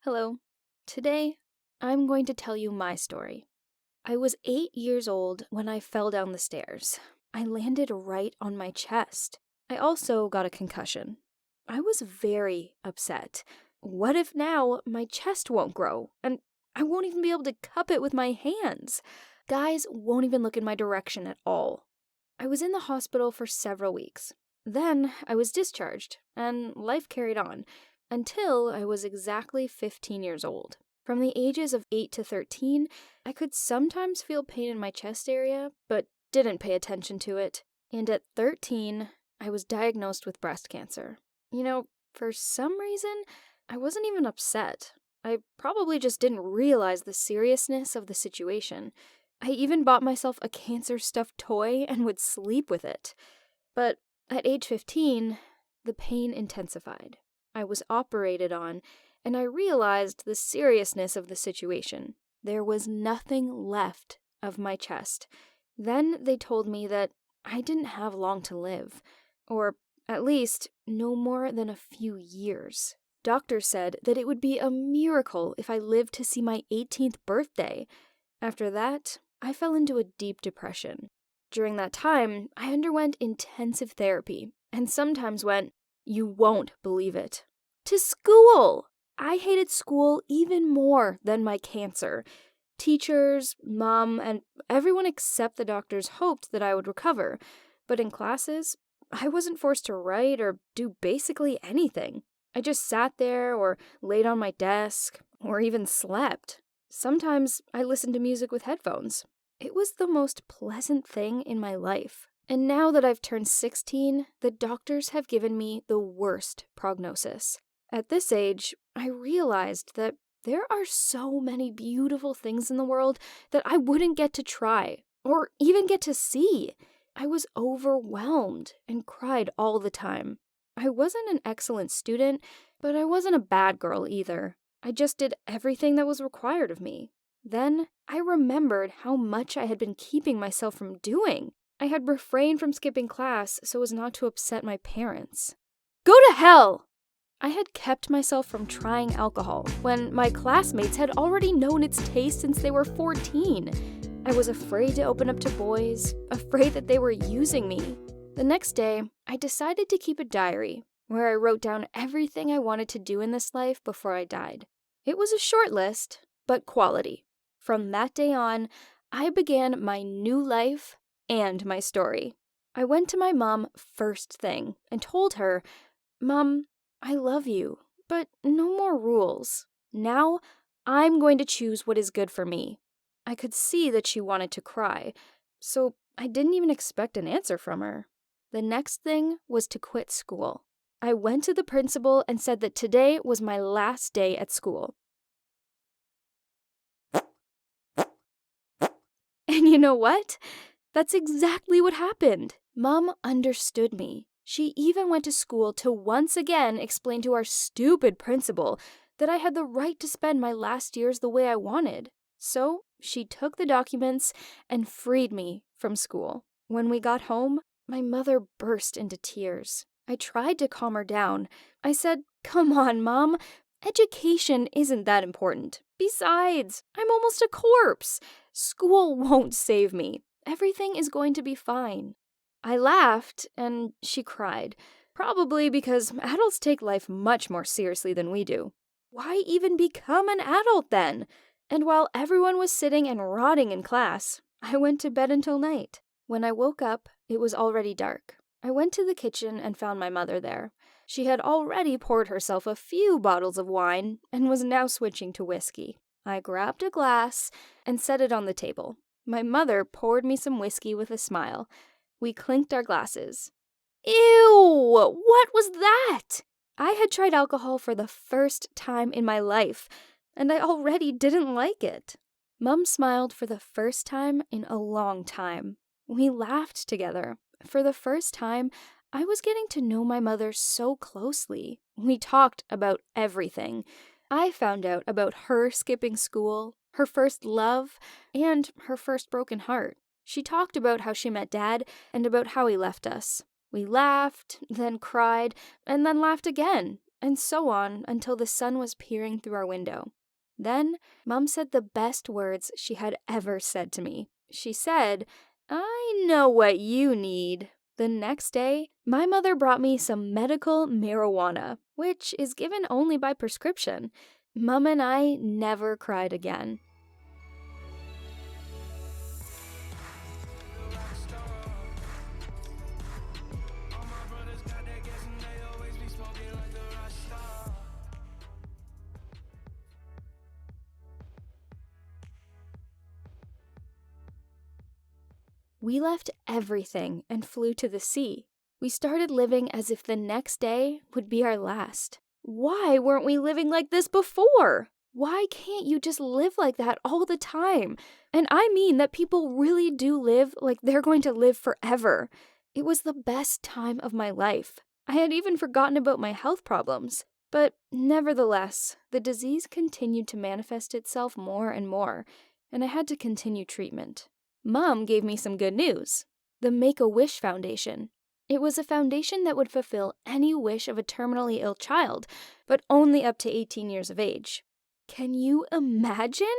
Hello. Today, I'm going to tell you my story. I was 8 years old when I fell down the stairs. I landed right on my chest. I also got a concussion. I was very upset. What if now my chest won't grow and I won't even be able to cup it with my hands? Guys won't even look in my direction at all. I was in the hospital for several weeks. Then I was discharged, and life carried on until I was exactly 15 years old. From the ages of 8 to 13, I could sometimes feel pain in my chest area, but didn't pay attention to it. And at 13, I was diagnosed with breast cancer. For some reason, I wasn't even upset. I probably just didn't realize the seriousness of the situation. I even bought myself a cancer stuffed toy and would sleep with it. But at age 15, the pain intensified. I was operated on, and I realized the seriousness of the situation. There was nothing left of my chest. Then they told me that I didn't have long to live, or at least no more than a few years. Doctors said that it would be a miracle if I lived to see my 18th birthday. After that, I fell into a deep depression. During that time, I underwent intensive therapy and sometimes went, you won't believe it, to school. I hated school even more than my cancer. Teachers, mom, and everyone except the doctors hoped that I would recover. But in classes, I wasn't forced to write or do basically anything. I just sat there or laid on my desk or even slept. Sometimes I listened to music with headphones. It was the most pleasant thing in my life. And now that I've turned 16, the doctors have given me the worst prognosis. At this age, I realized that there are so many beautiful things in the world that I wouldn't get to try or even get to see. I was overwhelmed and cried all the time. I wasn't an excellent student, but I wasn't a bad girl either. I just did everything that was required of me. Then I remembered how much I had been keeping myself from doing. I had refrained from skipping class so as not to upset my parents. Go to hell! I had kept myself from trying alcohol when my classmates had already known its taste since they were 14. I was afraid to open up to boys, afraid that they were using me. The next day, I decided to keep a diary where I wrote down everything I wanted to do in this life before I died. It was a short list, but quality. From that day on, I began my new life and my story. I went to my mom first thing and told her, Mom, I love you, but no more rules. Now, I'm going to choose what is good for me. I could see that she wanted to cry, so I didn't even expect an answer from her. The next thing was to quit school. I went to the principal and said that today was my last day at school. And you know what? That's exactly what happened. Mom understood me. She even went to school to once again explain to our stupid principal that I had the right to spend my last years the way I wanted. So she took the documents and freed me from school. When we got home, my mother burst into tears. I tried to calm her down. I said, Come on, Mom. Education isn't that important. Besides, I'm almost a corpse. School won't save me. Everything is going to be fine. I laughed, and she cried, probably because adults take life much more seriously than we do. Why even become an adult then? And while everyone was sitting and rotting in class, I went to bed until night. When I woke up, it was already dark. I went to the kitchen and found my mother there. She had already poured herself a few bottles of wine and was now switching to whiskey. I grabbed a glass and set it on the table. My mother poured me some whiskey with a smile. We clinked our glasses. Ew! What was that? I had tried alcohol for the first time in my life, and I already didn't like it. Mum smiled for the first time in a long time. We laughed together. For the first time, I was getting to know my mother so closely. We talked about everything. I found out about her skipping school, her first love, and her first broken heart. She talked about how she met Dad and about how he left us. We laughed, then cried, and then laughed again. and so on until the sun was peering through our window. Then, Mom said the best words she had ever said to me. She said, "I know what you need." The next day, my mother brought me some medical marijuana, which is given only by prescription. Mom and I never cried again. We left everything and flew to the sea. We started living as if the next day would be our last. Why weren't we living like this before? Why can't you just live like that all the time? And I mean that people really do live like they're going to live forever. It was the best time of my life. I had even forgotten about my health problems. But nevertheless, the disease continued to manifest itself more and more, and I had to continue treatment. Mom gave me some good news. The Make-A-Wish Foundation. It was a foundation that would fulfill any wish of a terminally ill child, but only up to 18 years of age. Can you imagine?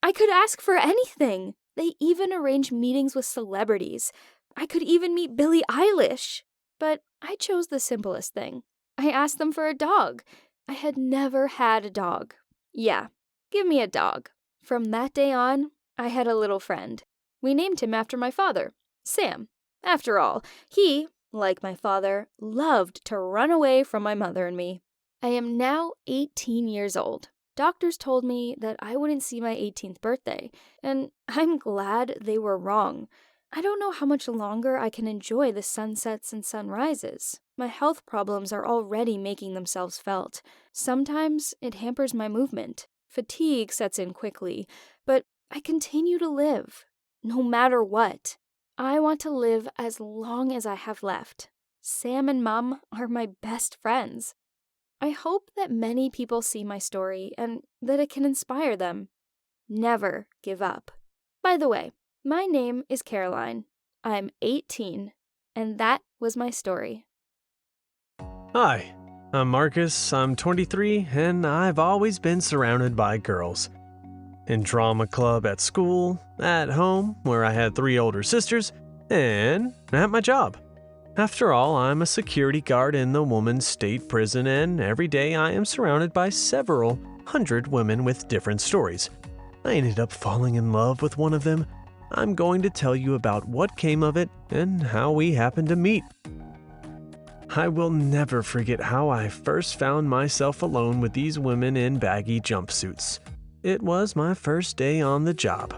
I could ask for anything. They even arranged meetings with celebrities. I could even meet Billie Eilish. But I chose the simplest thing. I asked them for a dog. I had never had a dog. Yeah, give me a dog. From that day on, I had a little friend. We named him after my father, Sam. After all, he, like my father, loved to run away from my mother and me. I am now 18 years old. Doctors told me that I wouldn't see my 18th birthday, and I'm glad they were wrong. I don't know how much longer I can enjoy the sunsets and sunrises. My health problems are already making themselves felt. Sometimes it hampers my movement. Fatigue sets in quickly, but I continue to live. No matter what, I want to live as long as I have left. Sam and Mom are my best friends. I hope that many people see my story and that it can inspire them. Never give up. By the way, my name is Caroline. I'm 18, and that was my story. Hi, I'm Marcus, I'm 23, and I've always been surrounded by girls. In drama club at school, at home, where I had 3 older sisters, and at my job. After all, I'm a security guard in the woman's state prison, and every day I am surrounded by several hundred women with different stories. I ended up falling in love with one of them. I'm going to tell you about what came of it and how we happened to meet. I will never forget how I first found myself alone with these women in baggy jumpsuits. It was my first day on the job.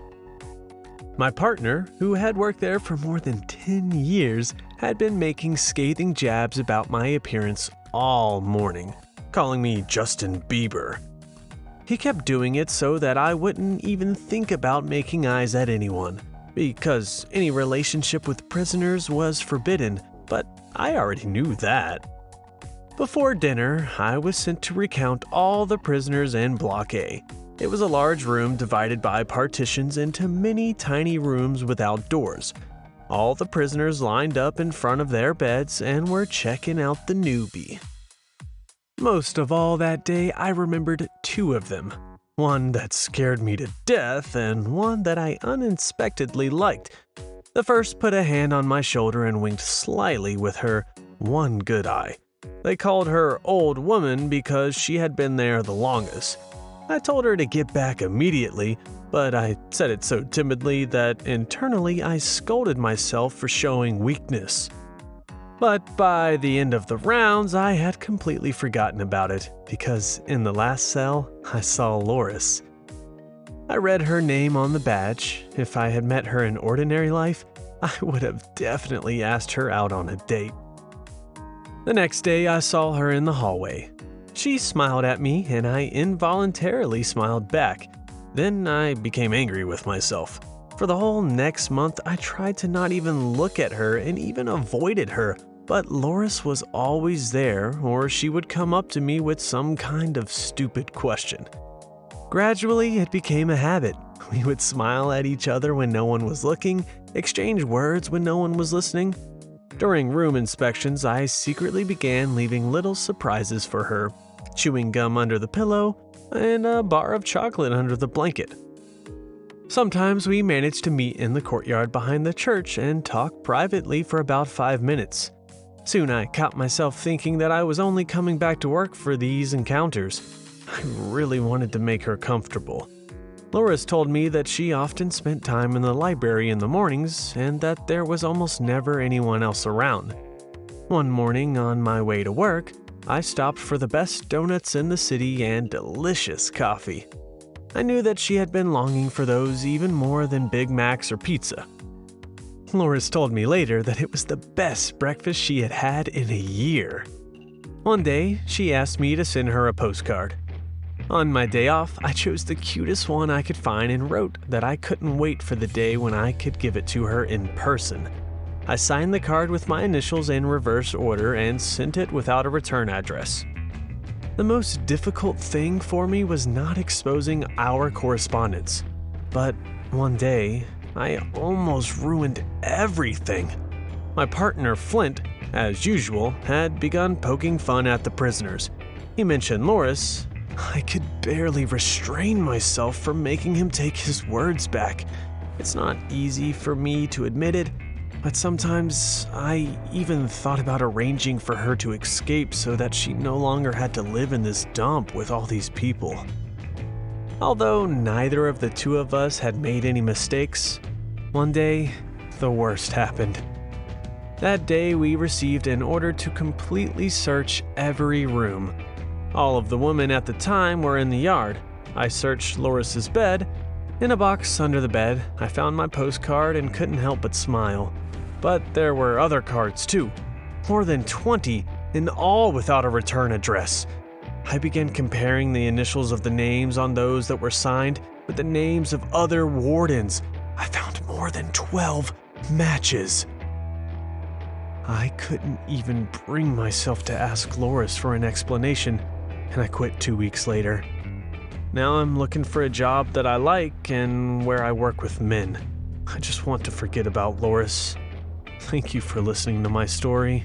My partner, who had worked there for more than 10 years, had been making scathing jabs about my appearance all morning, calling me Justin Bieber. He kept doing it so that I wouldn't even think about making eyes at anyone, because any relationship with prisoners was forbidden, but I already knew that. Before dinner, I was sent to recount all the prisoners in Block A. It was a large room divided by partitions into many tiny rooms without doors. All the prisoners lined up in front of their beds and were checking out the newbie. Most of all that day, I remembered 2 of them. One that scared me to death and one that I unexpectedly liked. The first put a hand on my shoulder and winked slyly with her one good eye. They called her Old Woman because she had been there the longest. I told her to get back immediately, but I said it so timidly that internally I scolded myself for showing weakness. But by the end of the rounds, I had completely forgotten about it, because in the last cell, I saw Loris. I read her name on the badge. If I had met her in ordinary life, I would have definitely asked her out on a date. The next day, I saw her in the hallway. She smiled at me, and I involuntarily smiled back. Then I became angry with myself. For the whole next month, I tried to not even look at her and even avoided her. But Loris was always there, or she would come up to me with some kind of stupid question. Gradually, it became a habit. We would smile at each other when no one was looking, exchange words when no one was listening. During room inspections, I secretly began leaving little surprises for her. chewing gum under the pillow, and a bar of chocolate under the blanket. Sometimes we managed to meet in the courtyard behind the church and talk privately for about 5 minutes. Soon I caught myself thinking that I was only coming back to work for these encounters. I really wanted to make her comfortable. Loris told me that she often spent time in the library in the mornings and that there was almost never anyone else around. One morning on my way to work, I stopped for the best donuts in the city and delicious coffee. I knew that she had been longing for those even more than Big Macs or pizza. Loris told me later that it was the best breakfast she had had in a year. One day, she asked me to send her a postcard. On my day off, I chose the cutest one I could find and wrote that I couldn't wait for the day when I could give it to her in person. I signed the card with my initials in reverse order and sent it without a return address. The most difficult thing for me was not exposing our correspondence. But one day, I almost ruined everything. My partner, Flint, as usual, had begun poking fun at the prisoners. He mentioned Loris. I could barely restrain myself from making him take his words back. It's not easy for me to admit it, but sometimes I even thought about arranging for her to escape so that she no longer had to live in this dump with all these people. Although neither of the two of us had made any mistakes, one day, the worst happened. That day, we received an order to completely search every room. All of the women at the time were in the yard. I searched Loris's bed. In a box under the bed, I found my postcard and couldn't help but smile. But there were other cards too, more than 20, and all without a return address. I began comparing the initials of the names on those that were signed with the names of other wardens. I found more than 12 matches. I couldn't even bring myself to ask Loris for an explanation, and I quit 2 weeks later. Now I'm looking for a job that I like and where I work with men. I just want to forget about Loris. Thank you for listening to my story.